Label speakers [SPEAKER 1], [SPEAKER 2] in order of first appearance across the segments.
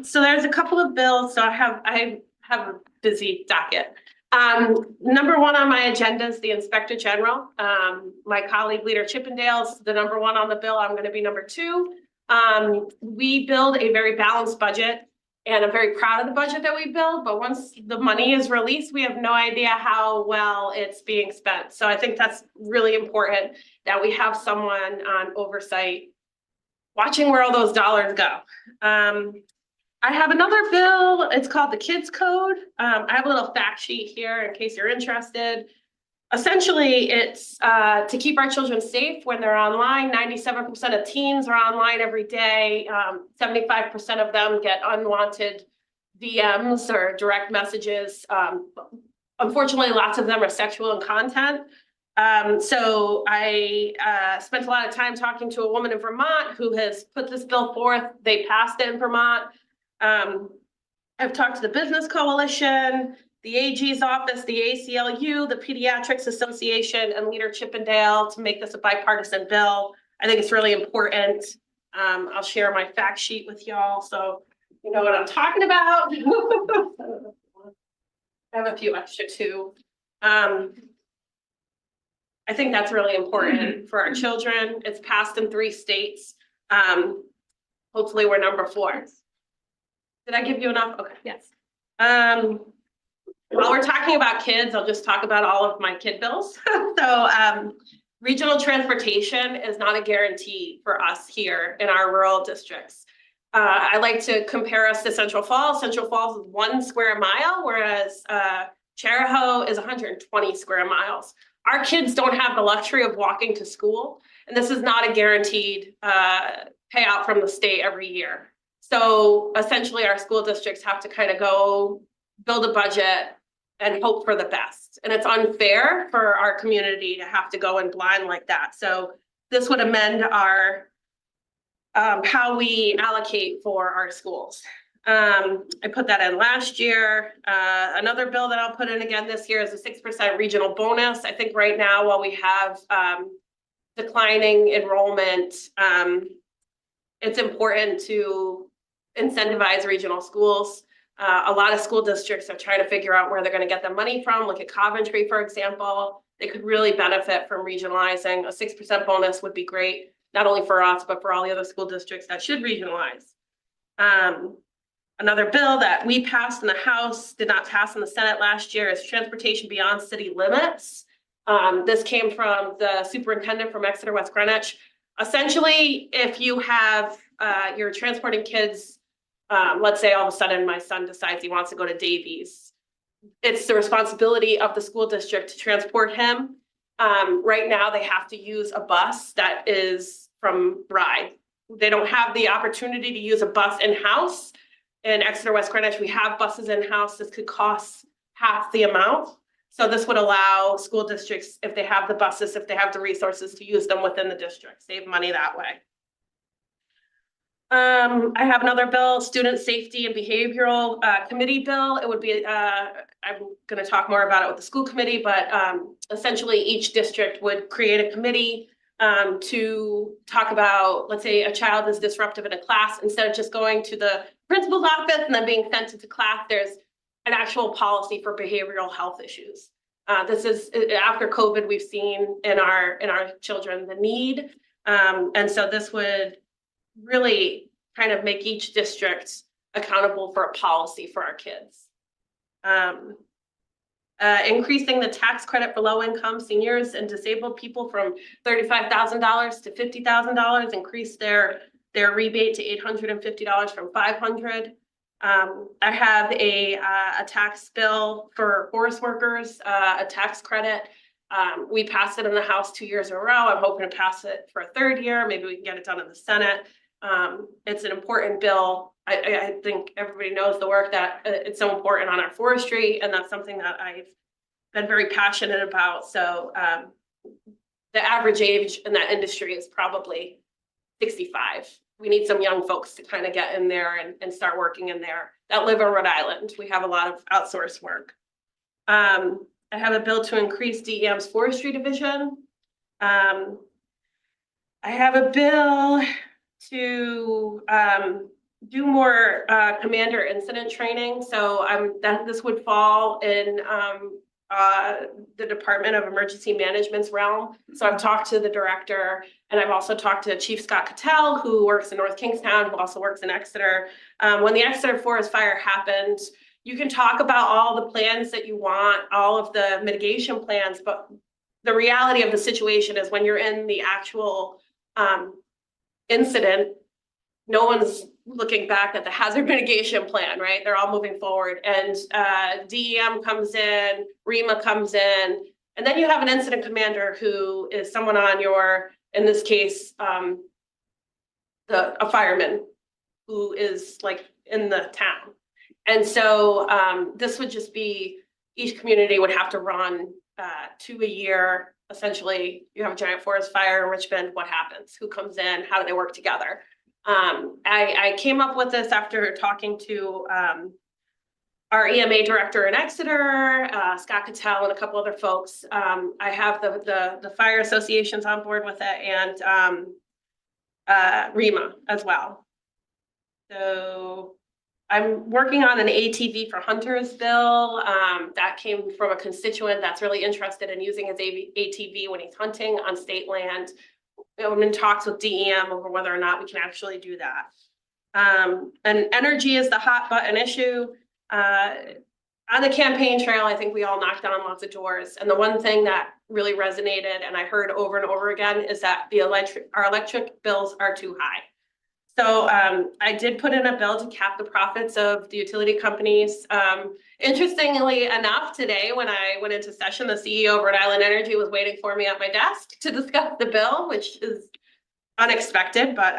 [SPEAKER 1] So there's a couple of bills, so I have a busy docket. Number one on my agenda is the Inspector General. My colleague Leader Chippendale's the number one on the bill. I'm going to be number two. We build a very balanced budget, and I'm very proud of the budget that we build, but once the money is released, we have no idea how well it's being spent. So I think that's really important that we have someone on oversight watching where all those dollars go. I have another bill. It's called the Kids Code. I have a little fact sheet here in case you're interested. Essentially, it's to keep our children safe when they're online. 97% of teens are online every day. 75% of them get unwanted DMs or direct messages. Unfortunately, lots of them are sexual in content. So I spent a lot of time talking to a woman in Vermont who has put this bill forth. They passed it in Vermont. I've talked to the Business Coalition, the AG's office, the ACLU, the Pediatrics Association, and Leader Chippendale to make this a bipartisan bill. I think it's really important. I'll share my fact sheet with y'all so you know what I'm talking about. I have a few extra too. I think that's really important for our children. It's passed in 3 states. Hopefully we're number 4. Did I give you enough? Okay. Yes. While we're talking about kids, I'll just talk about all of my kid bills. So regional transportation is not a guarantee for us here in our rural districts. I like to compare us to Central Falls. Central Falls is 1 square mile, whereas Chariho is 120 square miles. Our kids don't have the luxury of walking to school, and this is not a guaranteed payout from the state every year. So essentially our school districts have to kind of go build a budget and hope for the best. And it's unfair for our community to have to go in blind like that. So this would amend our how we allocate for our schools. I put that in last year. Another bill that I'll put in again this year is a 6% regional bonus. I think right now, while we have declining enrollment, it's important to incentivize regional schools. A lot of school districts are trying to figure out where they're going to get the money from. Look at Coventry, for example. They could really benefit from regionalizing. A 6% bonus would be great, not only for us, but for all the other school districts that should regionalize. Another bill that we passed in the House, did not pass in the Senate last year, is transportation beyond city limits. This came from the superintendent from Exeter West Greenwich. Essentially, if you have, you're transporting kids, let's say all of a sudden my son decides he wants to go to Davies. It's the responsibility of the school district to transport him. Right now, they have to use a bus that is from Ride. They don't have the opportunity to use a bus in-house. In Exeter West Greenwich, we have buses in-house. This could cost half the amount. So this would allow school districts, if they have the buses, if they have the resources, to use them within the district, save money that way. I have another bill, student safety and behavioral committee bill. It would be, I'm going to talk more about it with the school committee, but essentially each district would create a committee to talk about, let's say a child is disruptive in a class. Instead of just going to the principal's office and then being sent into class, there's an actual policy for behavioral health issues. This is after COVID, we've seen in our children the need. And so this would really kind of make each district accountable for a policy for our kids. Increasing the tax credit for low-income seniors and disabled people from $35,000 to $50,000, increase their rebate to $850 from $500. I have a tax bill for forest workers, a tax credit. We passed it in the House 2 years in a row. I'm hoping to pass it for a 3rd year. Maybe we can get it done in the Senate. It's an important bill. I think everybody knows the work that it's so important on our forestry, and that's something that I've been very passionate about. So the average age in that industry is probably 65. We need some young folks to kind of get in there and start working in there that live in Rhode Island. We have a lot of outsourced work. I have a bill to increase DEM's forestry division. I have a bill to do more commander incident training. So this would fall in the Department of Emergency Management's realm. So I've talked to the director, and I've also talked to Chief Scott Cattell, who works in North Kingstown, who also works in Exeter. When the Exeter forest fire happened, you can talk about all the plans that you want, all of the mitigation plans, but the reality of the situation is when you're in the actual incident, no one's looking back at the hazard mitigation plan, right? They're all moving forward, and DEM comes in, REMA comes in, and then you have an incident commander who is someone on your, in this case, a fireman who is like in the town. And so this would just be, each community would have to run 2 a year. Essentially, you have a giant forest fire in Richmond, what happens? Who comes in? How do they work together? I came up with this after talking to our EMA director in Exeter, Scott Cattell, and a couple other folks. I have the fire associations on board with it, and REMA as well. So I'm working on an ATV for hunters bill. That came from a constituent that's really interested in using his ATV when he's hunting on state land. I'm in talks with DEM over whether or not we can actually do that. And energy is the hot button issue. On the campaign trail, I think we all knocked on lots of doors. And the one thing that really resonated and I heard over and over again is that our electric bills are too high. So I did put in a bill to cap the profits of the utility companies. Interestingly enough, today when I went into session, the CEO of Rhode Island Energy was waiting for me at my desk to discuss the bill, which is unexpected, but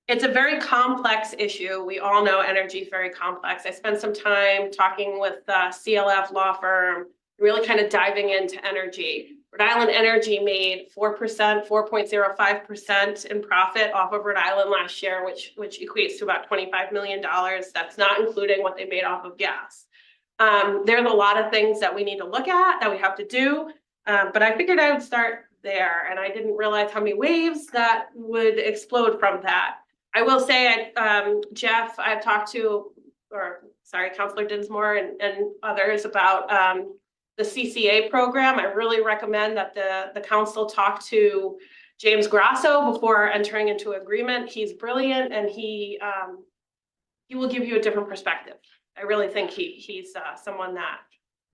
[SPEAKER 1] it's a very complex issue. We all know energy is very complex. I spent some time talking with the CLF law firm, really kind of diving into energy. Rhode Island Energy made 4%, 4.05% in profit off of Rhode Island last year, which equates to about $25 million. That's not including what they made off of gas. There's a lot of things that we need to look at, that we have to do, but I figured I would start there, and I didn't realize how many waves that would explode from that. I will say, Jeff, I've talked to, Councilor Dinsmore and others about the CCA program. I really recommend that the council talk to James Grasso before entering into agreement. He's brilliant, and he will give you a different perspective. I really think he's someone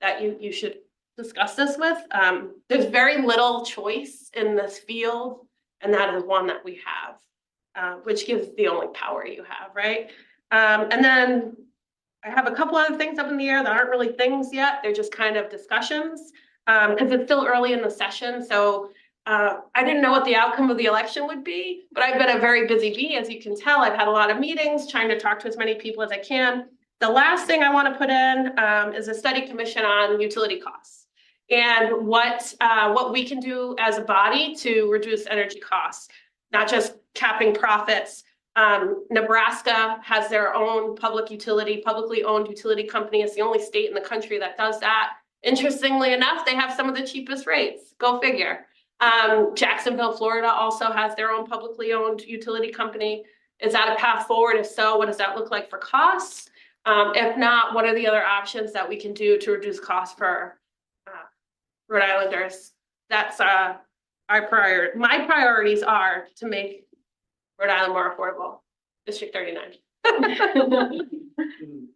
[SPEAKER 1] that you should discuss this with. There's very little choice in this field, and that is one that we have, which gives the only power you have, right? And then I have a couple other things up in the air that aren't really things yet. They're just kind of discussions because it's still early in the session. So I didn't know what the outcome of the election would be, but I've been a very busy bee, as you can tell. I've had a lot of meetings trying to talk to as many people as I can. The last thing I want to put in is a study commission on utility costs and what we can do as a body to reduce energy costs, not just capping profits. Nebraska has their own publicly owned utility company. It's the only state in the country that does that. Interestingly enough, they have some of the cheapest rates. Go figure. Jacksonville, Florida also has their own publicly owned utility company. Is that a path forward? If so, what does that look like for costs? If not, what are the other options that we can do to reduce costs for Rhode Islanders? That's our priority. My priorities are to make Rhode Island more affordable. District 39.